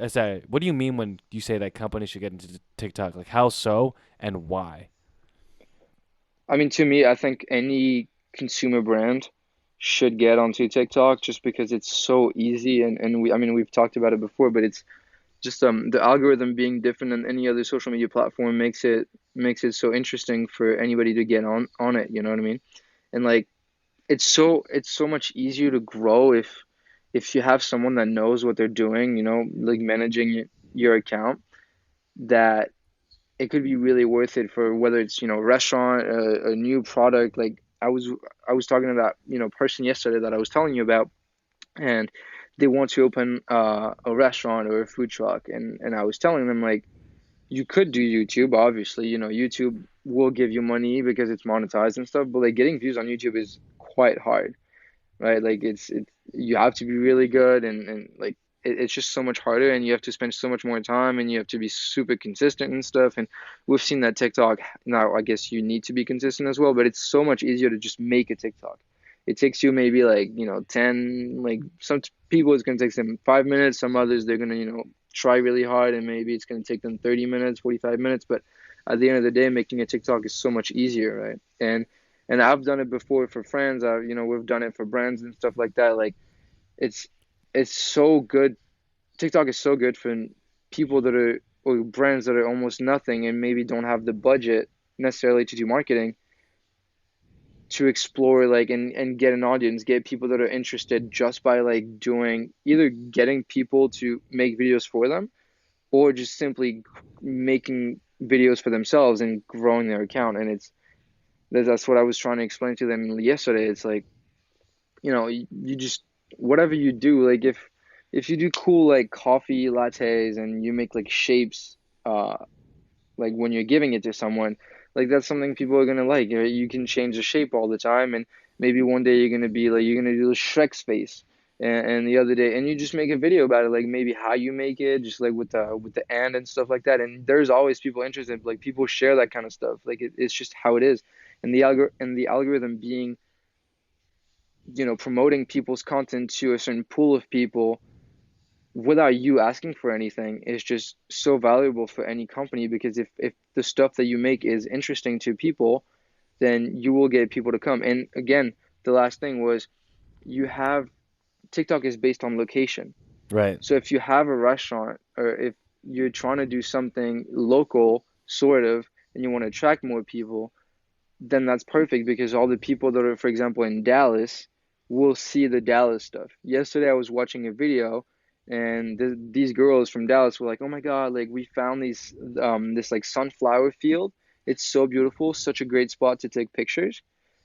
sorry, what do you mean when you say that companies should get into TikTok? Like how so and why? I mean, to me, I think any consumer brand should get onto TikTok just because it's so easy and I mean, we've talked about it before, but it's just the algorithm being different than any other social media platform makes it so interesting for anybody to get on it, you know what I mean? And like it's so much easier to grow if you have someone that knows what they're doing, like managing your account, that it could be really worth it for whether it's, a restaurant, a new product. Like I was talking to that, person yesterday that I was telling you about, and they want to open a restaurant or a food truck, and I was telling them like you could do YouTube, obviously, YouTube will give you money because it's monetized and stuff, but like getting views on YouTube is quite hard, right? Like it's you have to be really good, and like it's just so much harder, and you have to spend so much more time, and you have to be super consistent and stuff. And we've seen that TikTok now. I guess you need to be consistent as well, but it's so much easier to just make a TikTok. It takes you maybe like 10, like some people it's gonna take them 5 minutes, some others they're gonna try really hard and maybe it's gonna take them 30 minutes, 45 minutes, but at the end of the day, making a TikTok is so much easier, right? And I've done it before for friends. We've done it for brands and stuff like that. Like it's it's so good. TikTok is so good for people that are or brands that are almost nothing and maybe don't have the budget necessarily to do marketing, to explore like and get an audience, get people that are interested just by like doing either getting people to make videos for them or just simply making videos for themselves and growing their account. And that's what I was trying to explain to them yesterday. It's like, you just whatever you do, like if you do cool like coffee lattes and you make like shapes, uh, like when you're giving it to someone, like that's something people are gonna like. You can change the shape all the time, and maybe one day you're gonna be like you're gonna do the Shrek's face, and the other day, and you just make a video about it, like maybe how you make it, just like with the and stuff like that. And there's always people interested, like people share that kind of stuff. Like it's just how it is, and the algorithm being promoting people's content to a certain pool of people without you asking for anything is just so valuable for any company, because if the stuff that you make is interesting to people, then you will get people to come. And again, the last thing was you have TikTok is based on location. Right. So if you have a restaurant or if you're trying to do something local, sort of, and you want to attract more people, then that's perfect because all the people that are, for example, in Dallas will see the Dallas stuff. Yesterday, I was watching a video, and these girls from Dallas were like, "Oh my God! Like we found this like sunflower field. It's so beautiful, such a great spot to take pictures."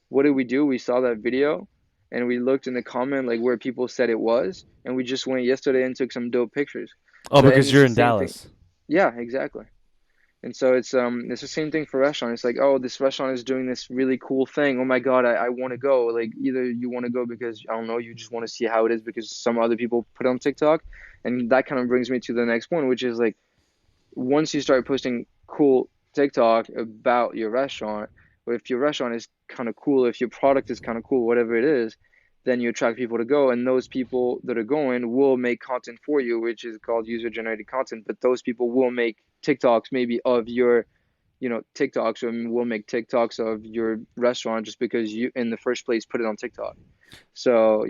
What did we do? We saw that video, and we looked in the comment like where people said it was, and we just went yesterday and took some dope pictures. Oh, So, and because it's you're the in same thing. Dallas. Yeah, exactly. And so it's the same thing for restaurant. It's like, oh, this restaurant is doing this really cool thing. Oh my God, I want to go. Like either you want to go because I don't know, you just want to see how it is because some other people put it on TikTok. And that kind of brings me to the next point, which is like once you start posting cool TikTok about your restaurant, or if your restaurant is kind of cool, if your product is kind of cool, whatever it is, then you attract people to go, and those people that are going will make content for you, which is called user-generated content. But those people will make TikToks maybe of your, TikToks, or will make TikToks of your restaurant just because you, in the first place, put it on TikTok. So,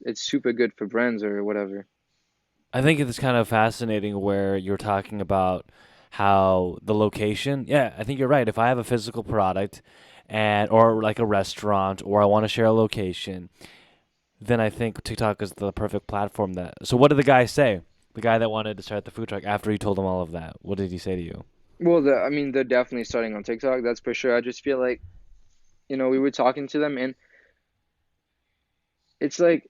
it's super good for brands or whatever. I think it's kind of fascinating where you're talking about how the location. Yeah, I think you're right. If I have a physical product and or like a restaurant or I want to share a location, then I think TikTok is the perfect platform that. So what did the guy say? The guy that wanted to start the food truck after you told him all of that. What did he say to you? Well, I mean, they're definitely starting on TikTok, that's for sure. I just feel like, we were talking to them, and it's like,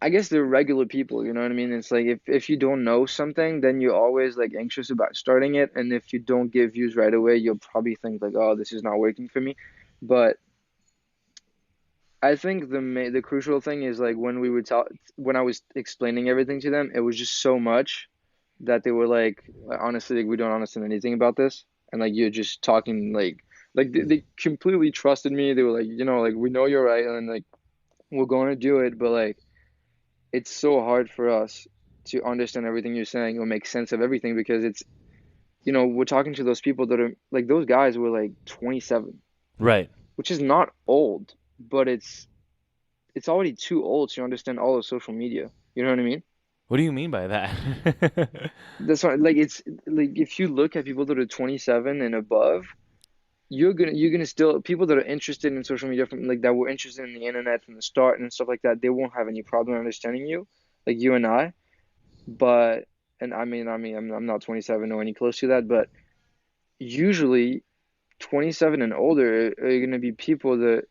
I guess they're regular people, you know what I mean? It's like if you don't know something, then you're always like anxious about starting it, and if you don't get views right away, you'll probably think like, oh, this is not working for me. But I think the crucial thing is like when I was explaining everything to them, it was just so much that they were like, honestly, like, we don't understand anything about this, and like you're just talking like they completely trusted me. They were like, like we know you're right, and like we're going to do it, but like it's so hard for us to understand everything you're saying or make sense of everything because it's, we're talking to those people that are like those guys were like 27, Right. which is not old, but it's already too old to understand all of social media. You know what I mean? What do you mean by that? That's why, like, it's like if you look at people that are 27 and above, you're gonna still people that are interested in social media from like that were interested in the internet from the start and stuff like that, they won't have any problem understanding you, like you and I. But and I mean, I'm not 27 or any close to that, but usually 27 and older are gonna be people that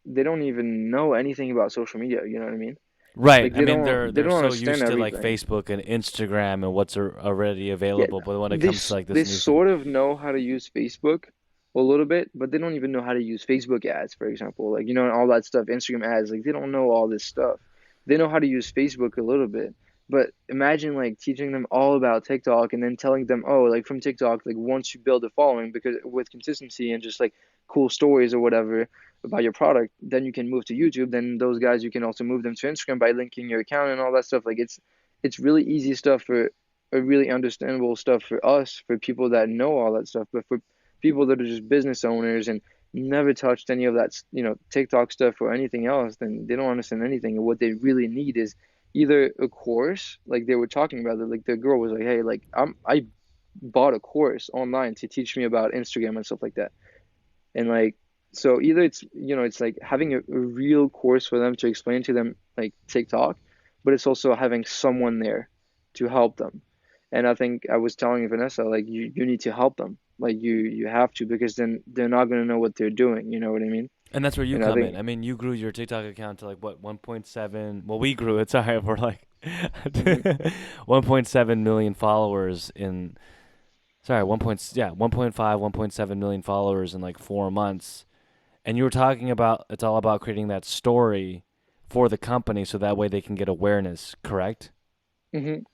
they don't even know anything about social media. You know what I mean? Right. Like I they mean, don't they're they they're don't so understand used to like everything. Facebook and Instagram and what's already Yeah, available, but when it they comes to s- like they this new thing, sort of know how to use Facebook a little bit, but they don't even know how to use Facebook ads, for example. Like, and all that stuff, Instagram ads, like they don't know all this stuff. They know how to use Facebook a little bit. But imagine like teaching them all about TikTok and then telling them, oh, like from TikTok, like once you build a following, because with consistency and just like cool stories or whatever about your product, then you can move to YouTube. Then those guys, you can also move them to Instagram by linking your account and all that stuff. Like it's really easy stuff for really understandable stuff for us, for people that know all that stuff, but for people that are just business owners and never touched any of that, TikTok stuff or anything else, then they don't understand anything. And what they really need is either a course, like they were talking about it, like the girl was like, hey, like I bought a course online to teach me about Instagram and stuff like that. And like, so either it's like having a real course for them to explain to them like TikTok, but it's also having someone there to help them. And I think I was telling Vanessa, like you need to help them. Like you have to, because then they're not gonna know what they're doing. You know what I mean? and that's where you And I come in. think I mean, you grew your TikTok account to like what 1.7. Well, we grew it. Sorry, we're like mhm, 1.7 million followers in. Sorry, 1.5, 1.7 million followers in like 4 months. And you were talking about it's all about creating that story for the company so that way they can get awareness, correct? mhm.